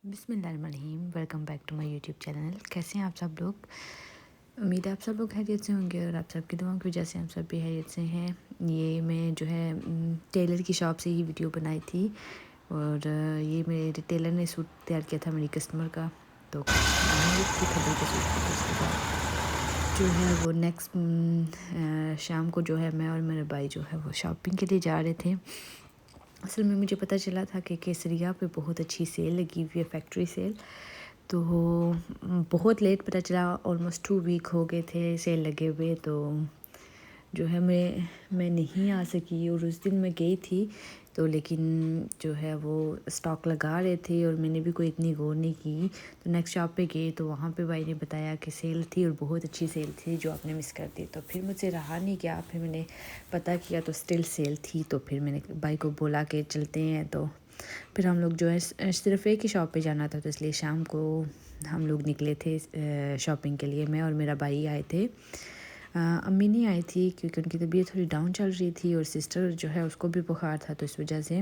بسم اللہ الرحمن الرحیم، welcome back to my YouTube channel. کیسے ہیں آپ سب لوگ؟ امید ہے آپ سب لوگ خیریت سے ہوں گے اور آپ سب کی دعاؤں کی وجہ سے ہم سب بھی خیریت سے ہیں۔ یہ میں جو ہے ٹیلر کی شاپ سے ہی ویڈیو بنائی تھی اور یہ میرے ٹیلر نے سوٹ تیار کیا تھا میری کسٹمر کا، تو تھی کھبل کے سوٹ کی۔ تو اس کے بعد جو ہے وہ نیکسٹ شام کو جو ہے میں اور میرے بھائی جو ہے وہ شاپنگ کے لیے جا رہے تھے۔ اصل میں مجھے پتہ چلا تھا کہ کیسریا پہ بہت اچھی سیل لگی ہوئی ہے، فیکٹری سیل۔ تو بہت لیٹ پتہ چلا، آلموسٹ 2 ویک ہو گئے تھے سیل لگے ہوئے، تو جو ہے میں نہیں آ سکی اور اس دن میں گئی تھی تو لیکن جو ہے وہ اسٹاک لگا رہے تھے اور میں نے بھی کوئی اتنی غور نہیں کی۔ تو نیکسٹ شاپ پہ گئے تو وہاں پہ بھائی نے بتایا کہ سیل تھی اور بہت اچھی سیل تھی جو آپ نے مس کر دی۔ تو پھر مجھ سے رہا نہیں گیا، پھر میں نے پتہ کیا تو اسٹل سیل تھی، تو پھر میں نے بھائی کو بولا کہ چلتے ہیں۔ تو پھر ہم لوگ جو ہے صرف ایک ہی شاپ پہ جانا تھا، تو اس لیے شام کو ہم لوگ نکلے تھے شاپنگ کے لیے۔ میں اور میرا بھائی آئے تھے، امی نہیں آئی تھی کیونکہ ان کی طبیعت تھوڑی ڈاؤن چل رہی تھی اور سسٹر جو ہے اس کو بھی بخار تھا، تو اس وجہ سے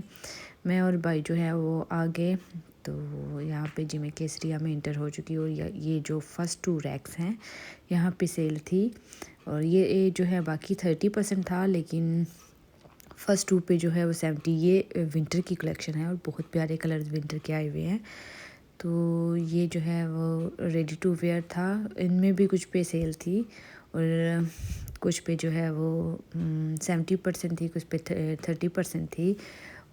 میں اور بھائی جو ہے وہ آگے۔ تو یہاں پہ جی میں کیسریا میں انٹر ہو چکی اور یہ جو فرسٹ 2 ریکس ہیں یہاں پہ سیل تھی، اور یہ جو ہے باقی 30% تھا، لیکن فرسٹ 2 پہ جو ہے وہ 70۔ یہ ونٹر کی کلیکشن ہے اور بہت پیارے کلرز ونٹر کے آئے ہوئے ہیں۔ تو یہ جو ہے وہ ریڈی ٹو ویئر تھا، ان میں بھی کچھ پہ سیل تھی اور کچھ پہ جو ہے وہ 70% تھی، کچھ پہ 30% تھی،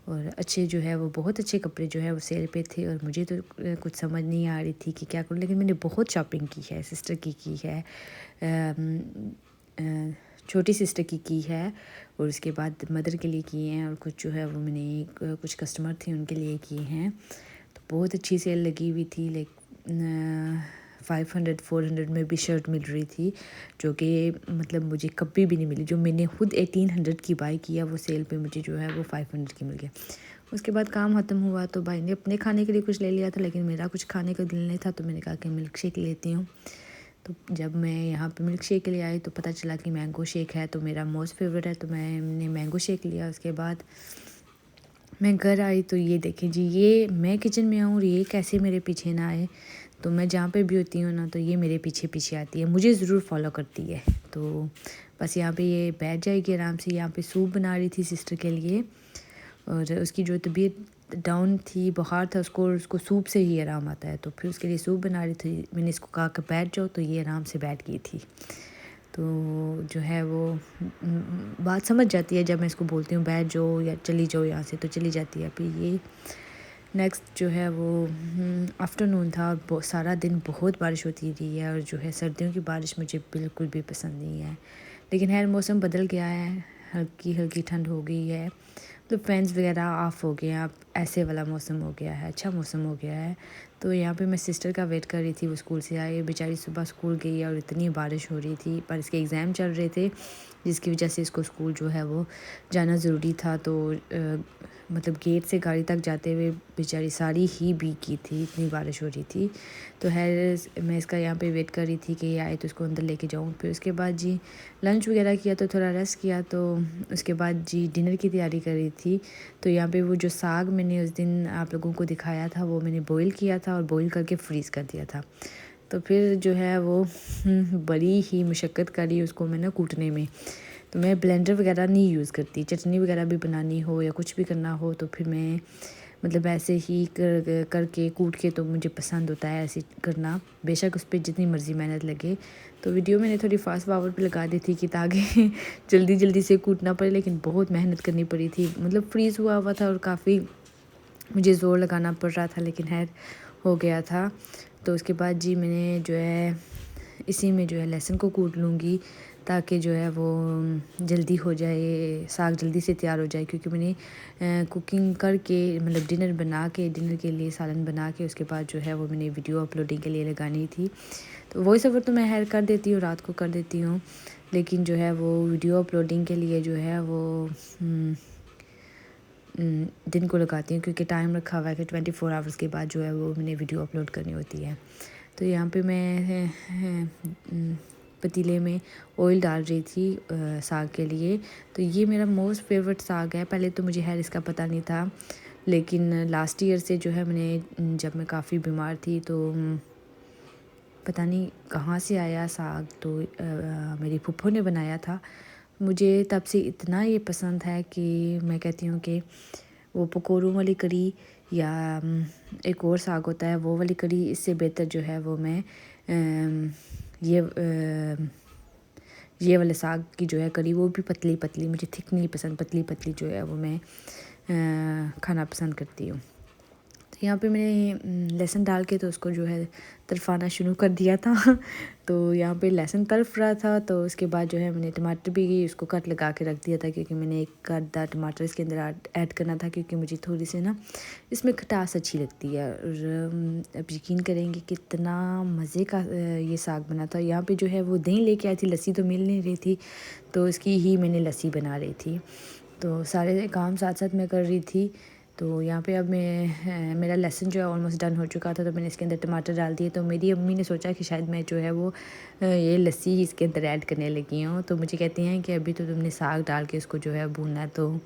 اور اچھے جو ہے وہ بہت اچھے کپڑے جو ہے وہ سیل پہ تھے۔ اور مجھے تو کچھ سمجھ نہیں آ رہی تھی کہ کیا کروں، لیکن میں نے بہت شاپنگ کی ہے، سسٹر کی ہے، چھوٹی سسٹر کی ہے، اور اس کے بعد مدر کے لیے کیے ہیں، اور کچھ جو ہے وہ میں نے کچھ کسٹمر تھے ان کے لیے کیے ہیں۔ تو بہت اچھی سیل لگی ہوئی تھی، 500-400 میں بھی شرٹ مل رہی تھی، جو کہ مطلب مجھے کبھی بھی نہیں ملی۔ جو میں نے خود 1800 کی بائی کیا وہ سیل پہ مجھے جو ہے وہ 500 کی مل گیا۔ اس کے بعد کام ختم ہوا تو بھائی نے اپنے کھانے کے لیے کچھ لے لیا تھا، لیکن میرا کچھ کھانے کا دل نہیں تھا، تو میں نے کہا کہ ملک شیک لیتی ہوں۔ تو جب میں یہاں پہ ملک شیک کے لیے آئی تو پتہ چلا کہ مینگو شیک ہے، تو میرا موسٹ فیوریٹ ہے، تو میں نے مینگو شیک لیا۔ اس کے بعد میں گھر آئی تو یہ دیکھیں جی، یہ میں کچن میں آؤں اور یہ کیسے میرے پیچھے نہ آئے۔ تو میں جہاں پہ بھی ہوتی ہوں نا تو یہ میرے پیچھے پیچھے آتی ہے، مجھے ضرور فالو کرتی ہے۔ تو بس یہاں پہ یہ بیٹھ جائے گی آرام سے۔ یہاں پہ سوپ بنا رہی تھی سسٹر کے لیے، اور اس کی جو طبیعت ڈاؤن تھی، بخار تھا، اس کو سوپ سے ہی آرام آتا ہے، تو پھر اس کے لیے سوپ بنا رہی تھی۔ میں نے اس کو کہا کہ بیٹھ جاؤ، تو یہ آرام سے بیٹھ گئی تھی۔ تو جو ہے وہ بات سمجھ جاتی ہے، جب میں اس کو بولتی ہوں بیٹھ جاؤ یا چلی جاؤ یہاں سے، تو چلی جاتی ہے۔ پھر یہ نیکسٹ جو ہے وہ آفٹرنون تھا، اور سارا دن بہت بارش ہوتی رہی ہے، اور جو ہے سردیوں کی بارش مجھے بالکل بھی پسند نہیں ہے، لیکن خیر موسم بدل گیا ہے، ہلکی ہلکی ٹھنڈ ہو گئی ہے، تو فینس وغیرہ آف ہو گئے ہیں، اب ایسے والا موسم ہو گیا ہے، اچھا موسم ہو گیا ہے۔ تو یہاں پہ میں سسٹر کا ویٹ کر رہی تھی، وہ اسکول سے آئی، بیچاری صبح اسکول گئی اور اتنی بارش ہو رہی تھی، پر اس کے ایگزام چل رہے تھے جس کی وجہ سے اس کو اسکول جو ہے وہ جانا ضروری تھا۔ تو مطلب گیٹ سے گاڑی تک جاتے ہوئے بیچاری ساری ہی بھیگ کی تھی، اتنی بارش ہو رہی تھی۔ تو میں اس کا یہاں پہ ویٹ کر رہی تھی کہ یہ آئے تو اس کو اندر لے کے جاؤں۔ پھر اس کے بعد جی لنچ وغیرہ کیا، تو تھوڑا ریسٹ کیا، تو اس کے بعد جی ڈنر کی تیاری کر رہی تھی۔ تو یہاں پہ وہ جو ساگ میں نے اس دن آپ لوگوں کو دکھایا تھا وہ میں نے بوئل کیا تھا اور بوئل کر کے فریز کر دیا تھا۔ تو پھر جو ہے وہ بڑی ہی مشقت کری اس کو میں نے کوٹنے میں۔ تو میں بلینڈر وغیرہ نہیں یوز کرتی، چٹنی وغیرہ بھی بنانی ہو یا کچھ بھی کرنا ہو تو پھر میں مطلب ایسے ہی کر کے کوٹ کے، تو مجھے پسند ہوتا ہے ایسے کرنا، بے شک اس پہ جتنی مرضی محنت لگے۔ تو ویڈیو میں نے تھوڑی فاسٹ فارورڈ پہ لگا دی تھی کہ تاکہ جلدی جلدی سے کوٹنا پڑے، لیکن بہت محنت کرنی پڑی تھی، مطلب فریز ہوا تھا اور کافی مجھے زور لگانا پڑ رہا تھا، لیکن خیر ہو گیا تھا۔ تو اس کے بعد جی میں نے جو ہے اسی میں جو ہے لہسن کو کوٹ لوں گی تاکہ جو ہے وہ جلدی ہو جائے، ساگ جلدی سے تیار ہو جائے، کیونکہ میں نے کوکنگ کر کے مطلب ڈنر بنا کے، ڈنر کے لیے سالن بنا کے، اس کے بعد جو ہے وہ میں نے ویڈیو اپلوڈنگ کے لیے لگانی تھی۔ تو وائس اوور تو میں خیر کر دیتی ہوں، رات کو کر دیتی ہوں، لیکن جو ہے وہ ویڈیو اپلوڈنگ کے لیے جو ہے وہ دن کو لگاتی ہوں، کیونکہ ٹائم رکھا ہوا ہے کہ 24 آورس کے بعد جو ہے وہ میں نے ویڈیو اپلوڈ کرنی ہوتی ہے۔ تو یہاں پہ میں پتیلے میں آئل ڈال رہی تھی ساگ کے لیے۔ تو یہ میرا موسٹ فیوریٹ ساگ ہے، پہلے تو مجھے خیر اس کا پتہ نہیں تھا، لیکن لاسٹ ایئر سے جو ہے میں نے جب میں کافی بیمار تھی تو پتہ نہیں کہاں سے آیا ساگ، تو میری پھپھو نے بنایا تھا. مجھے تب سے اتنا یہ پسند ہے کہ میں کہتی ہوں کہ وہ پکوڑوں والی کڑی یا ایک اور ساگ ہوتا ہے وہ والی کڑی، اس سے بہتر جو ہے وہ میں یہ والے ساگ کی جو ہے کڑی، وہ بھی پتلی پتلی، مجھے تھک نہیں پسند، پتلی پتلی جو ہے وہ میں کھانا پسند کرتی ہوں. تو یہاں پہ میں نے لہسن ڈال کے تو اس کو جو ہے ترفانا شروع کر دیا تھا. تو یہاں پہ لہسن ترف رہا تھا، تو اس کے بعد جو ہے میں نے ٹماٹر بھی اس کو کٹ لگا کے رکھ دیا تھا، کیونکہ میں نے ایک آدھا ٹماٹر اس کے اندر ایڈ کرنا تھا، کیونکہ مجھے تھوڑی سی نا اس میں کھٹاس اچھی لگتی ہے. اور اب یقین کریں گے کتنا مزے کا یہ ساگ بنا تھا. یہاں پہ جو ہے وہ دہی لے کے آئی تھی، لسی تو مل نہیں رہی تھی، تو اس کی ہی میں نے لسی بنا رہی تھی. تو سارے کام ساتھ ساتھ میں کر رہی تھی. تو یہاں پہ اب میرا لہسن جو ہے آلموسٹ ڈن ہو چکا تھا، تو میں نے اس کے اندر ٹماٹر ڈال دیے. تو میری امی نے سوچا کہ شاید میں جو ہے وہ یہ لسی اس کے اندر ایڈ کرنے لگی ہوں. تو مجھے کہتی ہیں کہ ابھی تو تم نے ساگ ڈال کے اس کو جو ہے بھوننا ہے. تو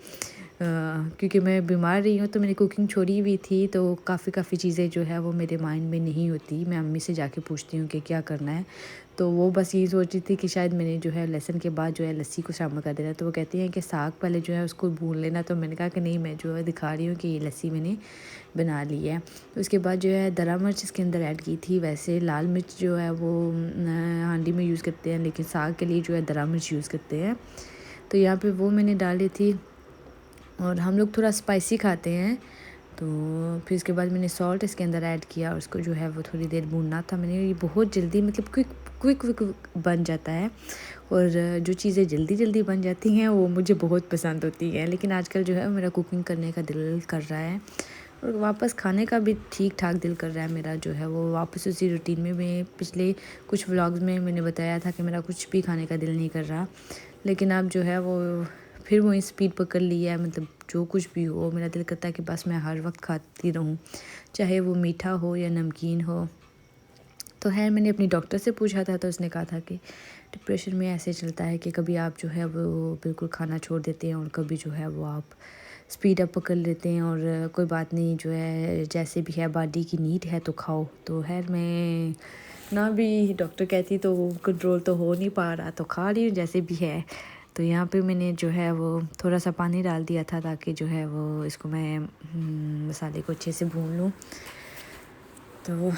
کیونکہ میں بیمار رہی ہوں تو میں نے کوکنگ چھوڑی ہوئی تھی، تو کافی چیزیں جو ہے وہ میرے مائنڈ میں نہیں ہوتی. میں امی سے جا کے پوچھتی ہوں کہ کیا کرنا ہے. تو وہ بس یہی سوچ رہی تھی کہ شاید میں نے جو ہے لہسن کے بعد جو ہے لسی کو شامل کر دینا. تو وہ کہتی ہیں کہ ساگ پہلے جو ہے اس کو بھون لینا. تو میں نے کہا کہ نہیں، میں جو ہے دکھا رہی ہوں کہ یہ لسی میں نے بنا لی ہے. اس کے بعد جو ہے درا مرچ اس کے اندر ایڈ کی تھی. ویسے لال مرچ جو ہے وہ ہانڈی میں یوز کرتے ہیں، لیکن ساگ کے لیے جو ہے درا مرچ یوز کرتے ہیں. تو یہاں پہ وہ میں نے ڈالی تھی، اور ہم لوگ تھوڑا اسپائسی کھاتے ہیں. تو پھر اس کے بعد میں نے سالٹ اس کے اندر ایڈ کیا، اور اس کو جو ہے وہ تھوڑی دیر بھوننا تھا. میں نے یہ بہت جلدی مطلب کوئک بن جاتا ہے، اور جو چیزیں جلدی بن جاتی ہیں وہ مجھے بہت پسند ہوتی ہیں. لیکن آج کل جو ہے میرا کوکنگ کرنے کا دل کر رہا ہے، اور واپس کھانے کا بھی ٹھیک ٹھاک دل کر رہا ہے میرا جو ہے وہ واپس اسی روٹین میں پچھلے کچھ ولاگز میں نے بتایا تھا کہ میرا کچھ بھی کھانے کا دل نہیں کر رہا. لیکن اب جو ہے وہ پھر وہ اسپیڈ پکڑ لی ہے. مطلب جو کچھ بھی ہو میرا دل کرتا ہے کہ بس میں ہر وقت کھاتی رہوں، چاہے وہ میٹھا ہو یا نمکین ہو. تو میں نے اپنی ڈاکٹر سے پوچھا تھا، تو اس نے کہا تھا کہ ڈپریشن میں ایسے چلتا ہے کہ کبھی آپ جو ہے وہ بالکل کھانا چھوڑ دیتے ہیں، اور کبھی جو ہے وہ آپ اسپیڈ اپ پکڑ لیتے ہیں. اور کوئی بات نہیں، جو ہے جیسے بھی ہے باڈی کی نیڈ ہے تو کھاؤ. تو میں نہ بھی ڈاکٹر کہتی تو کنٹرول تو ہو نہیں پا رہا، تو کھا رہی ہوں جیسے بھی ہے. تو یہاں پہ میں نے جو ہے وہ تھوڑا سا پانی ڈال دیا تھا، تاکہ جو ہے وہ اس کو میں مسالے کو اچھے سے بھون لوں. تو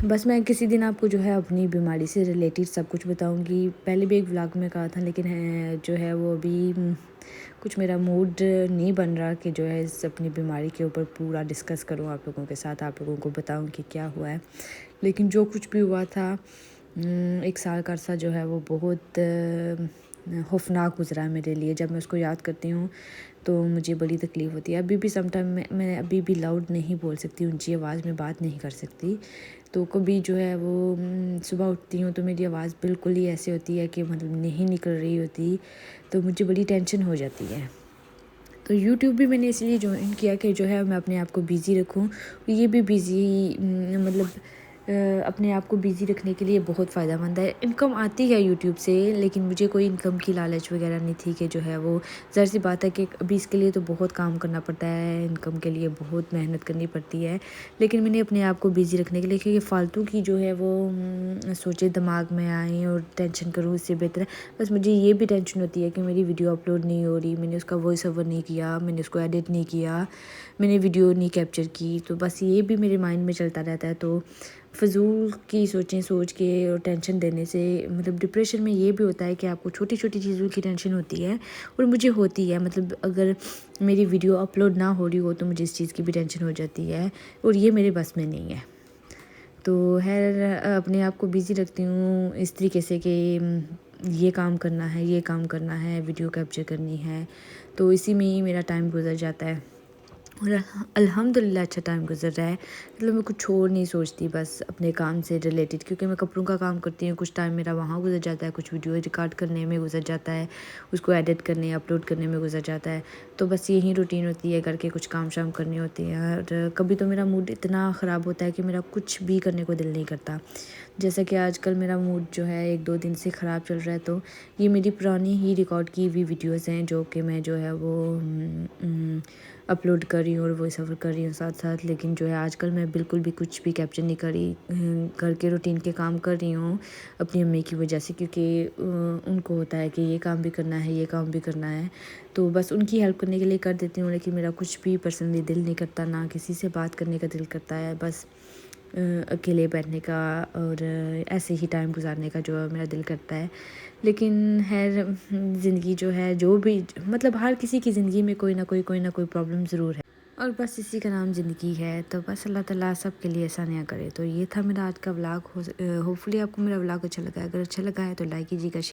بس میں کسی دن آپ کو جو ہے اپنی بیماری سے ریلیٹڈ سب کچھ بتاؤں گی. پہلے بھی ایک ولاگ میں کہا تھا، لیکن جو ہے وہ ابھی کچھ میرا موڈ نہیں بن رہا کہ جو ہے اس اپنی بیماری کے اوپر پورا ڈسکس کروں آپ لوگوں کے ساتھ، آپ لوگوں کو بتاؤں کہ کیا ہوا ہے. لیکن جو کچھ بھی ہوا تھا، 1 سال کا عرصہ جو ہے وہ بہت خوفناک گزرا ہے میرے لیے. جب میں اس کو یاد کرتی ہوں تو مجھے بڑی تکلیف ہوتی ہے. ابھی بھی سم ٹائم میں ابھی بھی لاؤڈ نہیں بول سکتی، اونچی آواز میں بات نہیں کر سکتی. تو کبھی جو ہے وہ صبح اٹھتی ہوں تو میری آواز بالکل ہی ایسے ہوتی ہے کہ مطلب نہیں نکل رہی ہوتی، تو مجھے بڑی ٹینشن ہو جاتی ہے. تو یوٹیوب بھی میں نے اس لیے جوائن کیا کہ جو ہے میں اپنے آپ کو بیزی رکھوں. یہ بھی بیزی مطلب اپنے آپ کو بیزی رکھنے کے لیے بہت فائدہ مند ہے. انکم آتی ہے یوٹیوب سے، لیکن مجھے کوئی انکم کی لالچ وغیرہ نہیں تھی کہ جو ہے وہ ظاہر سی بات ہے کہ ابھی اس کے لیے تو بہت کام کرنا پڑتا ہے، انکم کے لیے بہت محنت کرنی پڑتی ہے. لیکن میں نے اپنے آپ کو بیزی رکھنے کے لیے کہ یہ فالتو کی جو ہے وہ سوچے دماغ میں آئیں اور ٹینشن کروں، اس سے بہتر ہے بس مجھے یہ بھی ٹینشن ہوتی ہے کہ میری ویڈیو اپلوڈ نہیں ہو رہی، میں نے اس کا وائس اوور نہیں کیا، میں نے اس کو ایڈٹ نہیں کیا، میں نے ویڈیو نہیں کیپچر کی. تو بس یہ بھی میرے مائنڈ میں چلتا رہتا ہے. تو فضول کی سوچیں سوچ کے اور ٹینشن دینے سے مطلب ڈپریشن میں یہ بھی ہوتا ہے کہ آپ کو چھوٹی چیزوں کی ٹینشن ہوتی ہے، اور مجھے ہوتی ہے. مطلب اگر میری ویڈیو اپلوڈ نہ ہو رہی ہو تو مجھے اس چیز کی بھی ٹینشن ہو جاتی ہے، اور یہ میرے بس میں نہیں ہے. تو اپنے آپ کو بیزی رکھتی ہوں اس طریقے سے کہ یہ کام کرنا ہے، یہ کام کرنا ہے، ویڈیو کیپچر کرنی ہے. تو اسی میں ہی میرا ٹائم گزر جاتا ہے، اور الحمدللہ اچھا ٹائم گزر رہا ہے. مطلب میں کچھ اور نہیں سوچتی، بس اپنے کام سے ریلیٹڈ، کیونکہ میں کپڑوں کا کام کرتی ہوں. کچھ ٹائم میرا وہاں گزر جاتا ہے، کچھ ویڈیو ریکارڈ کرنے میں گزر جاتا ہے، اس کو ایڈٹ کرنے اپلوڈ کرنے میں گزر جاتا ہے. تو بس یہی روٹین ہوتی ہے، گھر کے کچھ کام شام کرنے ہوتے ہیں. اور کبھی تو میرا موڈ اتنا خراب ہوتا ہے کہ میرا کچھ بھی کرنے کو دل نہیں کرتا. جیسا کہ آج کل میرا موڈ جو ہے 1-2 دن سے خراب چل رہا ہے. تو یہ میری پرانی ہی ریکارڈ کی ہوئی ویڈیوز ہیں جو کہ میں جو ہے وہ اپلوڈ کر رہی ہوں اور وائس اوور کر رہی ہوں ساتھ ساتھ، لیکن جو ہے آج کل میں بالکل بھی کچھ بھی کیپچر نہیں کر رہی، گھر کے روٹین کے کام کر رہی ہوں اپنی امی کی وجہ سے، کیونکہ ان کو ہوتا ہے کہ یہ کام بھی کرنا ہے، یہ کام بھی کرنا ہے، تو بس ان کی ہیلپ کرنے کے لیے کر دیتی ہوں، لیکن میرا کچھ بھی پرسنلی دل نہیں کرتا، نہ کسی سے بات کرنے کا دل کرتا ہے، بس اکیلے بیٹھنے کا اور ایسے ہی ٹائم گزارنے کا جو میرا دل کرتا ہے۔ لیکن خیر زندگی جو ہے، جو بھی مطلب ہر کسی کی زندگی میں کوئی نہ کوئی پرابلم ضرور ہے، اور بس اسی کا نام زندگی ہے، تو بس اللہ تعالیٰ سب کے لیے آسانیاں کرے۔ تو یہ تھا میرا آج کا ولاگ، ہوپ فلی آپ کو میرا ولاگ اچھا لگا ہے، اگر اچھا لگا ہے تو لائک کیجیے گا،